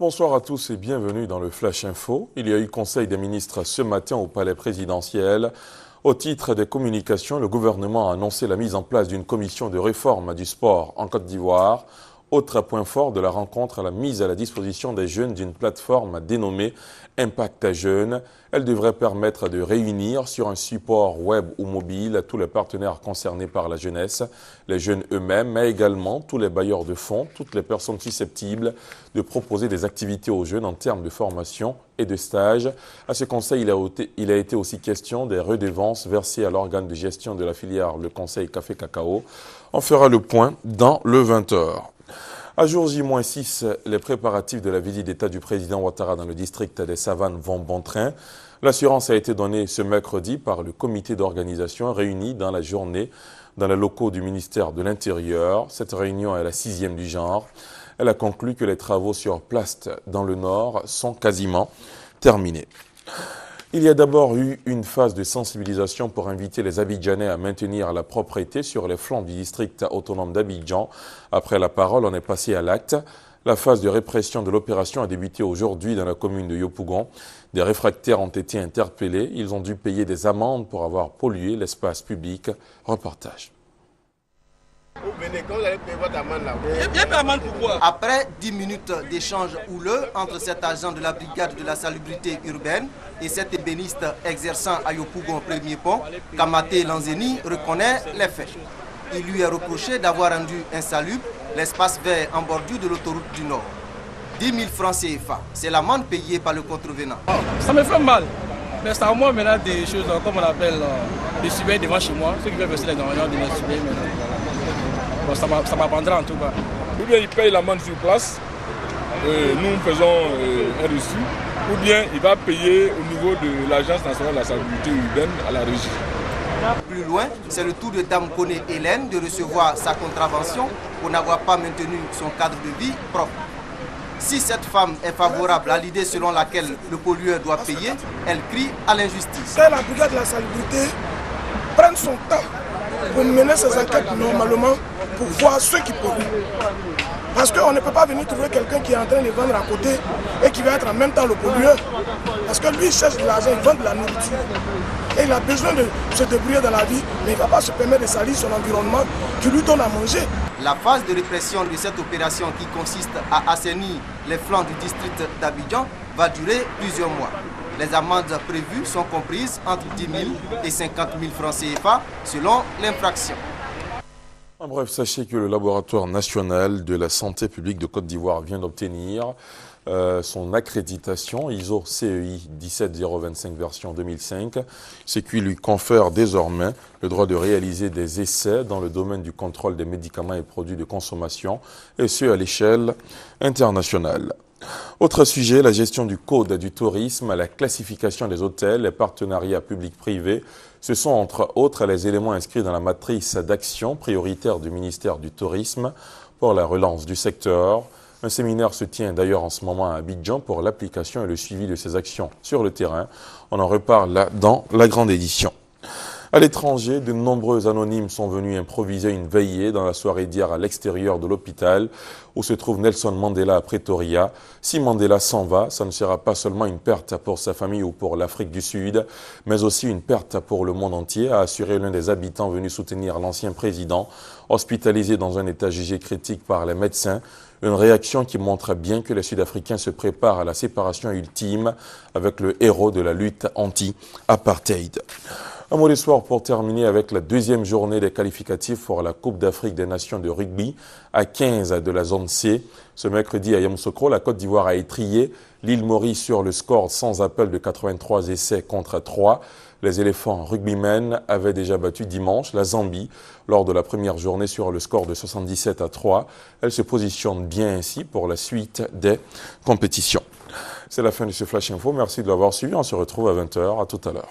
Bonsoir à tous et bienvenue dans le Flash Info. Il y a eu conseil des ministres ce matin au palais présidentiel. Au titre des communications, le gouvernement a annoncé la mise en place d'une commission de réforme du sport en Côte d'Ivoire. Autre point fort de la rencontre, la mise à la disposition des jeunes d'une plateforme dénommée Impact Jeunes. Elle devrait permettre de réunir sur un support web ou mobile tous les partenaires concernés par la jeunesse, les jeunes eux-mêmes, mais également tous les bailleurs de fonds, toutes les personnes susceptibles de proposer des activités aux jeunes en termes de formation et de stage. À ce conseil, il a été aussi question des redevances versées à l'organe de gestion de la filière, le Conseil Café Cacao. On fera le point dans le 20h. À jour J-6, les préparatifs de la visite d'État du président Ouattara dans le district des Savanes vont bon train. L'assurance a été donnée ce mercredi par le comité d'organisation réuni dans la journée dans les locaux du ministère de l'Intérieur. Cette réunion est la 6e du genre. Elle a conclu que les travaux sur place dans le Nord sont quasiment terminés. Il y a d'abord eu une phase de sensibilisation pour inviter les Abidjanais à maintenir la propreté sur les flancs du district autonome d'Abidjan. Après la parole, on est passé à l'acte. La phase de répression de l'opération a débuté aujourd'hui dans la commune de Yopougon. Des réfractaires ont été interpellés. Ils ont dû payer des amendes pour avoir pollué l'espace public. Reportage. Vous venez, quand vous allez payer votre amende là. Bien payer amende pourquoi? Après 10 minutes d'échange houleux entre cet agent de la brigade de la salubrité urbaine et cet ébéniste exerçant à Yopougon premier pont, Kamaté Lanzeni reconnaît les faits. Il lui est reproché d'avoir rendu insalubre l'espace vert en bordure de l'autoroute du Nord. 10 000 francs CFA, c'est l'amende payée par le contrevenant. Ça me fait mal, mais ça au moins maintenant des choses comme on appelle des surveillants devant chez moi, ceux qui veulent verser les gagnants de les surveiller maintenant. Bon, ça m'apprendra en tout cas. Ou bien il paye l'amende sur place, nous faisons un reçu, ou bien il va payer au niveau de l'Agence nationale de la salubrité urbaine à la régie. Plus loin, c'est le tour de Dame Koné Hélène de recevoir sa contravention pour n'avoir pas maintenu son cadre de vie propre. Si cette femme est favorable à l'idée selon laquelle le pollueur doit payer, elle crie à l'injustice. Que la brigade de la salubrité prenne son temps pour mener ses enquêtes normalement pour voir ceux qui polluent. Parce qu'on ne peut pas venir trouver quelqu'un qui est en train de vendre à côté et qui va être en même temps le pollueur. Parce que lui, il cherche de l'argent, il vend de la nourriture. Et il a besoin de se débrouiller dans la vie, mais il ne va pas se permettre de salir son environnement qui lui donne à manger. La phase de répression de cette opération qui consiste à assainir les flancs du district d'Abidjan va durer plusieurs mois. Les amendes prévues sont comprises entre 10 000 et 50 000 francs CFA selon l'infraction. En bref, sachez que le laboratoire national de la santé publique de Côte d'Ivoire vient d'obtenir son accréditation ISO CEI 17025 version 2005, ce qui lui confère désormais le droit de réaliser des essais dans le domaine du contrôle des médicaments et produits de consommation, et ce à l'échelle internationale. Autre sujet, la gestion du code du tourisme, la classification des hôtels, les partenariats publics-privés. Ce sont entre autres les éléments inscrits dans la matrice d'action prioritaire du ministère du Tourisme pour la relance du secteur. Un séminaire se tient d'ailleurs en ce moment à Abidjan pour l'application et le suivi de ces actions sur le terrain. On en reparle là dans la grande édition. À l'étranger, de nombreux anonymes sont venus improviser une veillée dans la soirée d'hier à l'extérieur de l'hôpital où se trouve Nelson Mandela à Pretoria. Si Mandela s'en va, ça ne sera pas seulement une perte pour sa famille ou pour l'Afrique du Sud, mais aussi une perte pour le monde entier, a assuré l'un des habitants venus soutenir l'ancien président, hospitalisé dans un état jugé critique par les médecins. Une réaction qui montre bien que les Sud-Africains se préparent à la séparation ultime avec le héros de la lutte anti-apartheid. Un mot d'espoir pour terminer avec la deuxième journée des qualificatifs pour la Coupe d'Afrique des Nations de rugby à 15 de la zone C. Ce mercredi à Yamoussoukro, la Côte d'Ivoire a étrillé l'île Maurice sur le score sans appel de 83 essais contre 3. Les éléphants rugbymen avaient déjà battu dimanche la Zambie lors de la première journée sur le score de 77-3. Elle se positionne bien ainsi pour la suite des compétitions. C'est la fin de ce Flash Info. Merci de l'avoir suivi. On se retrouve à 20h. À tout à l'heure.